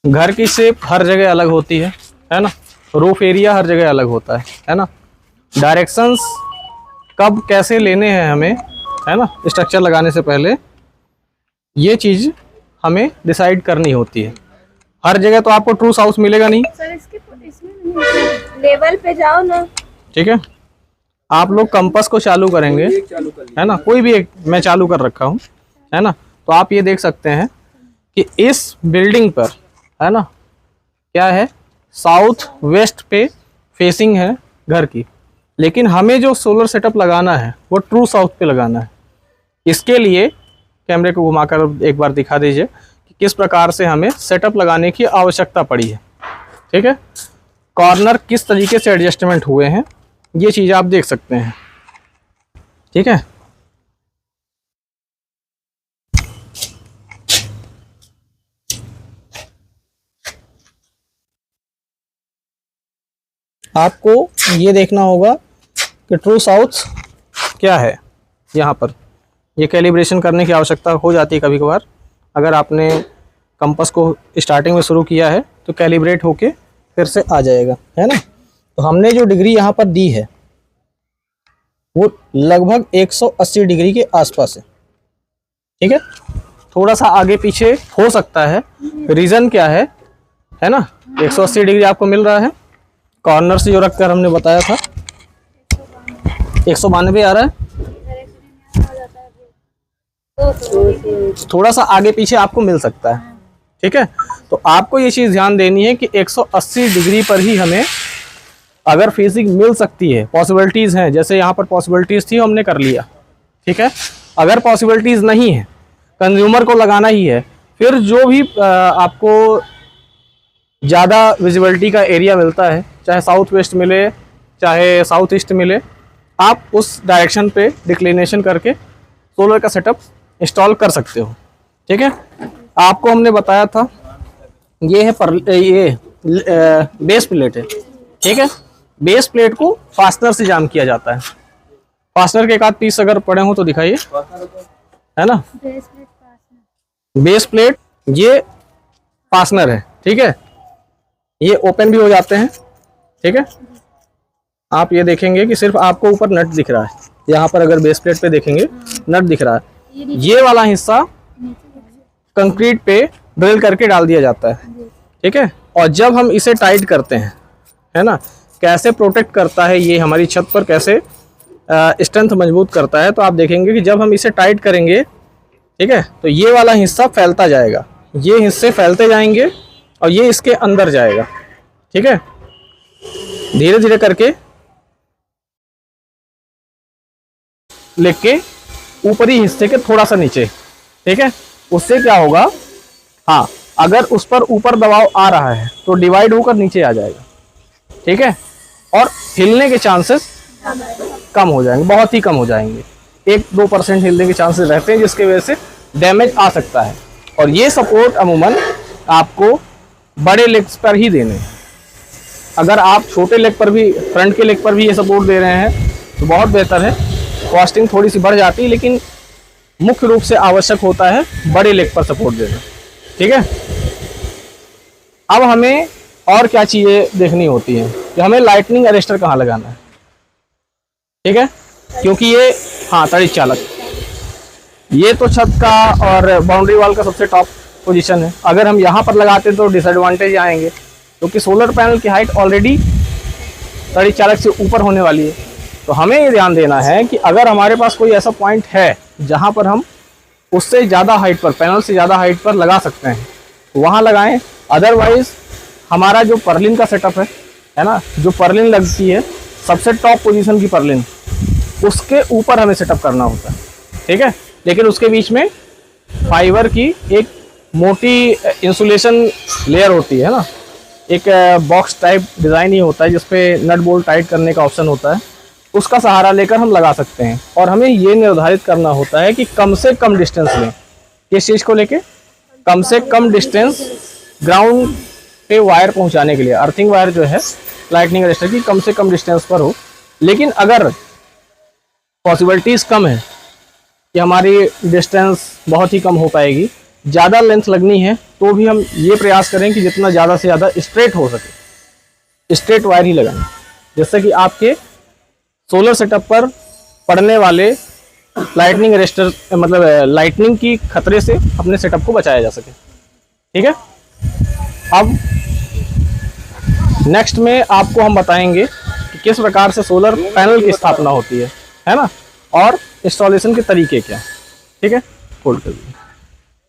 घर की शेप हर जगह अलग होती है ना। रूफ एरिया हर जगह अलग होता है ना। डायरेक्शंस कब कैसे लेने हैं हमें, है ना, स्ट्रक्चर लगाने से पहले ये चीज़ हमें डिसाइड करनी होती है। हर जगह तो आपको ट्रू साउथ मिलेगा नहीं सर। इसमें नहीं, लेवल पे जाओ ना। ठीक है, आप लोग कंपास को चालू करेंगे, है ना, कोई भी एक मैं चालू कर रखा हूँ, है ना। तो आप ये देख सकते हैं कि इस बिल्डिंग पर, है ना, क्या है, साउथ वेस्ट पे फेसिंग है घर की, लेकिन हमें जो सोलर सेटअप लगाना है वो ट्रू साउथ पे लगाना है। इसके लिए कैमरे को घुमाकर एक बार दिखा दीजिए कि किस प्रकार से हमें सेटअप लगाने की आवश्यकता पड़ी है। ठीक है, कॉर्नर किस तरीके से एडजस्टमेंट हुए हैं ये चीज़ आप देख सकते हैं। ठीक है, आपको ये देखना होगा कि ट्रू साउथ क्या है। यहाँ पर ये कैलिब्रेशन करने की आवश्यकता हो जाती है कभी कभार। अगर आपने कंपास को स्टार्टिंग में शुरू किया है तो कैलिब्रेट होके फिर से आ जाएगा, है ना। तो हमने जो डिग्री यहाँ पर दी है वो लगभग 180 डिग्री के आसपास है। ठीक है, थोड़ा सा आगे पीछे हो सकता है, रीज़न क्या है ना। 180 डिग्री आपको मिल रहा है, कॉर्नर से जो रखकर हमने बताया था 192 आ रहा है, थोड़ा सा आगे पीछे आपको मिल सकता है। ठीक है, तो आपको ये चीज़ ध्यान देनी है कि 180 डिग्री पर ही हमें अगर फेसिंग मिल सकती है, पॉसिबिलिटीज़ हैं, जैसे यहाँ पर पॉसिबिलिटीज़ थी हमने कर लिया। ठीक है, अगर पॉसिबिलिटीज़ नहीं है, कंज्यूमर को लगाना ही है, फिर जो भी आपको ज़्यादा विजिबिलिटी का एरिया मिलता है, चाहे साउथ वेस्ट मिले चाहे साउथ ईस्ट मिले, आप उस डायरेक्शन पे डिक्लिनेशन करके सोलर का सेटअप इंस्टॉल कर सकते हो। ठीक है, आपको हमने बताया था ये है ये बेस प्लेट है। ठीक है, बेस प्लेट को फास्टनर से जाम किया जाता है। फास्टनर के एक आध पीस अगर पड़े हो तो दिखाइए, है ना। बेस प्लेट ये फास्टनर है। ठीक है, ये ओपन भी हो जाते हैं। ठीक है, आप ये देखेंगे कि सिर्फ आपको ऊपर नट दिख रहा है। यहाँ पर अगर बेस प्लेट पे देखेंगे नट दिख रहा है। ये वाला हिस्सा कंक्रीट पे ड्रिल करके डाल दिया जाता है। ठीक है, और जब हम इसे टाइट करते हैं, है ना, कैसे प्रोटेक्ट करता है ये हमारी छत पर, कैसे स्ट्रेंथ मजबूत करता है, तो आप देखेंगे कि जब हम इसे टाइट करेंगे, ठीक है, तो ये वाला हिस्सा फैलता जाएगा, ये हिस्से फैलते जाएंगे और ये इसके अंदर जाएगा। ठीक है, धीरे धीरे करके लेके ऊपरी हिस्से के थोड़ा सा नीचे। ठीक है, उससे क्या होगा, हाँ, अगर उस पर ऊपर दबाव आ रहा है तो डिवाइड होकर नीचे आ जाएगा। ठीक है, और हिलने के चांसेस कम हो जाएंगे, बहुत ही कम हो जाएंगे। 1-2% हिलने के चांसेस रहते हैं, जिसके वजह से डैमेज आ सकता है। और ये सपोर्ट अमूमन आपको बड़े लेग्स पर ही देने हैं। अगर आप छोटे लेग पर भी, फ्रंट के लेग पर भी ये सपोर्ट दे रहे हैं तो बहुत बेहतर है। कॉस्टिंग थोड़ी सी बढ़ जाती है, लेकिन मुख्य रूप से आवश्यक होता है बड़े लेग पर सपोर्ट देना। ठीक है, अब हमें और क्या चीज़ें देखनी होती हैं कि हमें लाइटनिंग अरेस्टर कहाँ लगाना है। ठीक है, क्योंकि ये, हाँ, तड़ित चालक, ये तो छत का और बाउंड्री वॉल का सबसे टॉप पोजीशन है। अगर हम यहाँ पर लगाते तो डिसएडवांटेज आएंगे, क्योंकि सोलर पैनल की हाइट ऑलरेडी तड़ित चालक से ऊपर होने वाली है। तो हमें ये ध्यान देना है कि अगर हमारे पास कोई ऐसा पॉइंट है जहाँ पर हम उससे ज़्यादा हाइट पर, पैनल से ज़्यादा हाइट पर लगा सकते हैं, तो वहाँ लगाएं। अदरवाइज़ हमारा जो पर्लिन का सेटअप है ना, जो पर्लिन लगती है सबसे टॉप पोजीशन की पर्लिन, उसके ऊपर हमें सेटअप करना होता है। ठीक है, लेकिन उसके बीच में फाइबर की एक मोटी इंसुलेशन लेयर होती है ना, एक बॉक्स टाइप डिज़ाइन ही होता है जिसपे नट बोल्ट टाइट करने का ऑप्शन होता है, उसका सहारा लेकर हम लगा सकते हैं। और हमें ये निर्धारित करना होता है कि कम से कम डिस्टेंस लें। किस चीज़ को लेके? कम से कम डिस्टेंस ग्राउंड पे वायर पहुंचाने के लिए। अर्थिंग वायर जो है लाइटनिंग अरेस्टर की कम से कम डिस्टेंस पर हो। लेकिन अगर पॉसिबिलिटीज़ कम है कि हमारी डिस्टेंस बहुत ही कम हो पाएगी, ज़्यादा लेंथ लगनी है तो भी हम ये प्रयास करें कि जितना ज़्यादा से ज़्यादा स्ट्रेट हो सके स्ट्रेट वायर ही लगाएं, जिससे कि आपके सोलर सेटअप पर पड़ने वाले लाइटनिंग अरेस्टर मतलब लाइटनिंग की खतरे से अपने सेटअप को बचाया जा सके। ठीक है, अब नेक्स्ट में आपको हम बताएंगे कि किस प्रकार से सोलर पैनल की स्थापना होती है ना, और इंस्टॉलेशन के तरीके क्या। ठीक है, होल्ड कर दीजिए।